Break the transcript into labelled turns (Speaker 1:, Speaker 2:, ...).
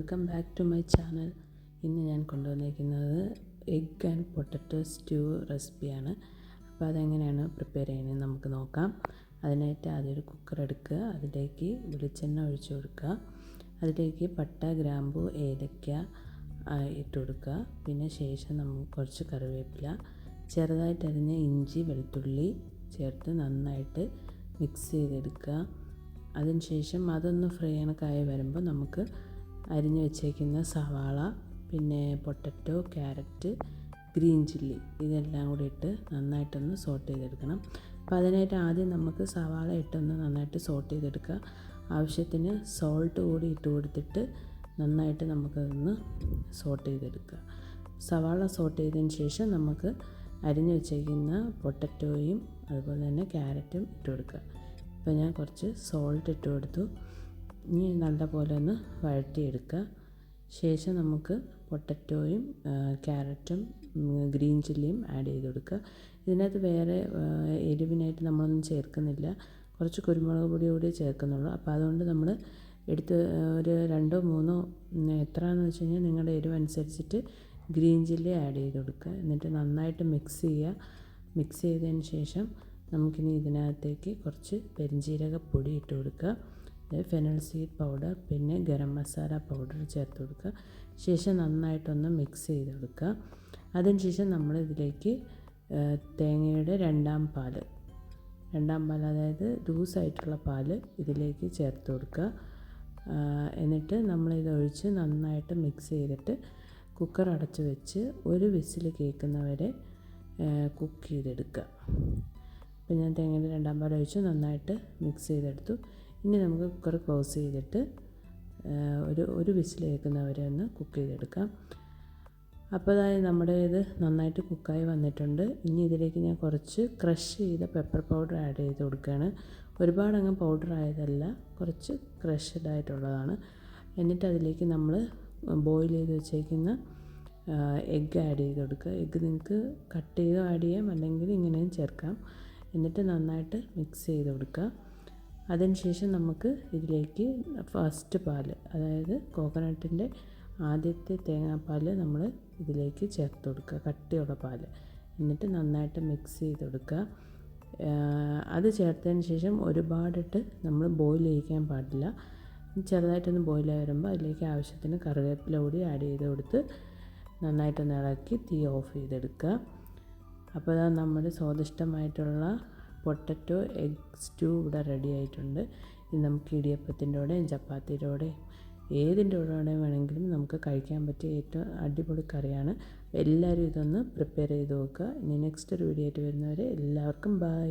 Speaker 1: Welcome back to my channel. ഇന്ന് ഞാൻ കൊണ്ടുവന്നിരിക്കുന്നത് എഗ് ആൻഡ് പൊട്ടറ്റോ സ്റ്റ്യൂ റെസിപ്പിയാണ്. അപ്പോൾ അതെങ്ങനെയാണ് പ്രിപ്പയർ ചെയ്യുന്നത് നമുക്ക് നോക്കാം. അതിനായിട്ട് ആദ്യം ഒരു കുക്കർ എടുക്കുക, അതിലേക്ക് വെളിച്ചെണ്ണ ഒഴിച്ചു കൊടുക്കുക, അതിലേക്ക് പട്ട, ഗ്രാമ്പു, ഏലക്ക ഇട്ട് കൊടുക്കുക. പിന്നെ ശേഷം നമുക്ക് കുറച്ച് കറിവേപ്പില, ചെറുതായിട്ട് അരിഞ്ഞ ഇഞ്ചി, വെളുത്തുള്ളി ചേർത്ത് നന്നായിട്ട് മിക്സ് ചെയ്തെടുക്കുക. അതിനുശേഷം അതൊന്ന് ഫ്രൈ കണക്കായി വരുമ്പോൾ നമുക്ക് അരിഞ്ഞു വെച്ചേക്കുന്ന സവാള, പിന്നെ പൊട്ടറ്റോ, ക്യാരറ്റ്, ഗ്രീൻ ചില്ലി ഇതെല്ലാം കൂടി ഇട്ട് നന്നായിട്ടൊന്ന് സോട്ട് ചെയ്തെടുക്കണം. അപ്പോൾ അതിനായിട്ട് ആദ്യം നമുക്ക് സവാള ഇട്ടൊന്ന് നന്നായിട്ട് സോട്ട് ചെയ്തെടുക്കുക. ആവശ്യത്തിന് സോൾട്ട് കൂടി ഇട്ട് കൊടുത്തിട്ട് നന്നായിട്ട് നമുക്കതൊന്ന് സോട്ട് ചെയ്തെടുക്കുക. സവാള സോട്ട് ചെയ്തതിന് ശേഷം നമുക്ക് അരിഞ്ഞു വെച്ചേക്കുന്ന പൊട്ടറ്റോയും അതുപോലെ തന്നെ ക്യാരറ്റും ഇട്ട് കൊടുക്കുക. ഇപ്പോൾ ഞാൻ കുറച്ച് സോൾട്ട് ഇട്ട് കൊടുത്തു. ഇനി നല്ലപോലെ ഒന്ന് വഴറ്റിയെടുക്കുക. ശേഷം നമുക്ക് പൊട്ടറ്റോയും ക്യാരറ്റും ഗ്രീൻ ചില്ലിയും ആഡ് ചെയ്ത് കൊടുക്കുക. ഇതിനകത്ത് വേറെ എരിവിനായിട്ട് നമ്മളൊന്നും ചേർക്കുന്നില്ല, കുറച്ച് കുരുമുളക് പൊടി കൂടി ചേർക്കുന്നുള്ളൂ. അപ്പോൾ അതുകൊണ്ട് നമ്മൾ എടുത്ത് ഒരു 2-3 എത്രയാണെന്ന് വെച്ച് കഴിഞ്ഞാൽ നിങ്ങളുടെ എരിവ് അനുസരിച്ചിട്ട് ഗ്രീൻ ചില്ലി ആഡ് ചെയ്ത് കൊടുക്കുക. എന്നിട്ട് നന്നായിട്ട് മിക്സ് ചെയ്യുക. മിക്സ് ചെയ്തതിന് ശേഷം നമുക്കിനി ഇതിനകത്തേക്ക് കുറച്ച് പെരിഞ്ജീരകപ്പൊടി ഇട്ട് കൊടുക്കുക, ഫെനൽ സീഡ് പൗഡർ, പിന്നെ ഗരം മസാല പൗഡർ ചേർത്ത് കൊടുക്കുക. ശേഷം നന്നായിട്ടൊന്ന് മിക്സ് ചെയ്ത് കൊടുക്കുക. അതിനുശേഷം നമ്മൾ ഇതിലേക്ക് തേങ്ങയുടെ രണ്ടാം പാൽ, അതായത് ലൂസായിട്ടുള്ള പാൽ ഇതിലേക്ക് ചേർത്ത് കൊടുക്കുക. എന്നിട്ട് നമ്മളിത് ഒഴിച്ച് നന്നായിട്ട് മിക്സ് ചെയ്തിട്ട് കുക്കർ അടച്ച് വെച്ച് ഒരു വിസിൽ കേൾക്കുന്നവരെ കുക്ക് ചെയ്തെടുക്കുക. അപ്പോൾ ഞാൻ തേങ്ങയുടെ രണ്ടാം പാൽ ഒഴിച്ച് നന്നായിട്ട് മിക്സ് ചെയ്തെടുത്തു. ഇനി നമുക്ക് കുക്കർ ക്ലോസ് ചെയ്തിട്ട് ഒരു വിസിൽ കേൾക്കുന്നവരെ ഒന്ന് കുക്ക് ചെയ്തെടുക്കാം. അപ്പോൾ അതായത് നമ്മുടെ ഇത് നന്നായിട്ട് കുക്കായി വന്നിട്ടുണ്ട്. ഇനി ഇതിലേക്ക് ഞാൻ കുറച്ച് ക്രഷ് ചെയ്ത പെപ്പർ പൗഡർ ആഡ് ചെയ്ത് കൊടുക്കുകയാണ്. ഒരുപാടങ്ങ് പൗഡർ ആയതല്ല, കുറച്ച് ക്രഷ്ഡ് ആയിട്ടുള്ളതാണ്. എന്നിട്ട് അതിലേക്ക് നമ്മൾ ബോയിൽ ചെയ്ത് വെച്ചേക്കുന്ന എഗ്ഗ് ആഡ് ചെയ്ത് കൊടുക്കുക. എഗ്ഗ് നിങ്ങൾക്ക് കട്ട് ചെയ്ത് ആഡ് ചെയ്യാം, അല്ലെങ്കിൽ ഇങ്ങനെയും ചേർക്കാം. എന്നിട്ട് നന്നായിട്ട് മിക്സ് ചെയ്ത് കൊടുക്കുക. അതിനുശേഷം നമുക്ക് ഇതിലേക്ക് ഫസ്റ്റ് പാൽ, അതായത് കോക്കനട്ടിൻ്റെ ആദ്യത്തെ തേങ്ങാപ്പാൽ നമ്മൾ ഇതിലേക്ക് ചേർത്ത് കൊടുക്കുക, കട്ടിയുള്ള പാൽ. എന്നിട്ട് നന്നായിട്ട് മിക്സ് ചെയ്ത് കൊടുക്കുക. അത് ചേർത്തതിന് ശേഷം ഒരുപാടിട്ട് നമ്മൾ ബോയിൽ ചെയ്യിക്കാൻ പാടില്ല. ചെറുതായിട്ടൊന്ന് ബോയിലായി വരുമ്പോൾ അതിലേക്ക് ആവശ്യത്തിന് കറിവേപ്പില കൂടി ആഡ് ചെയ്ത് കൊടുത്ത് നന്നായിട്ടൊന്ന് ഇളക്കി തീ ഓഫ് ചെയ്തെടുക്കുക. അപ്പോൾ അതാ നമ്മുടെ സ്വാദിഷ്ടമായിട്ടുള്ള പൊട്ടറ്റോ എഗ് സ്റ്റ്യൂ ഇവിടെ റെഡി ആയിട്ടുണ്ട്. ഇത് നമുക്ക് ഇടിയപ്പത്തിൻ്റെ കൂടെയും ചപ്പാത്തിയുടെ കൂടെയും ഏതിൻ്റെ കൂടെയും വേണമെങ്കിലും നമുക്ക് കഴിക്കാൻ പറ്റിയ ഏറ്റവും അടിപൊളി കറിയാണ്. എല്ലാവരും ഇതൊന്ന് പ്രിപ്പയർ ചെയ്ത് നോക്കുക. ഇനി നെക്സ്റ്റ് ഒരു വീഡിയോ ആയിട്ട് വരുന്നവരെ എല്ലാവർക്കും ബൈ.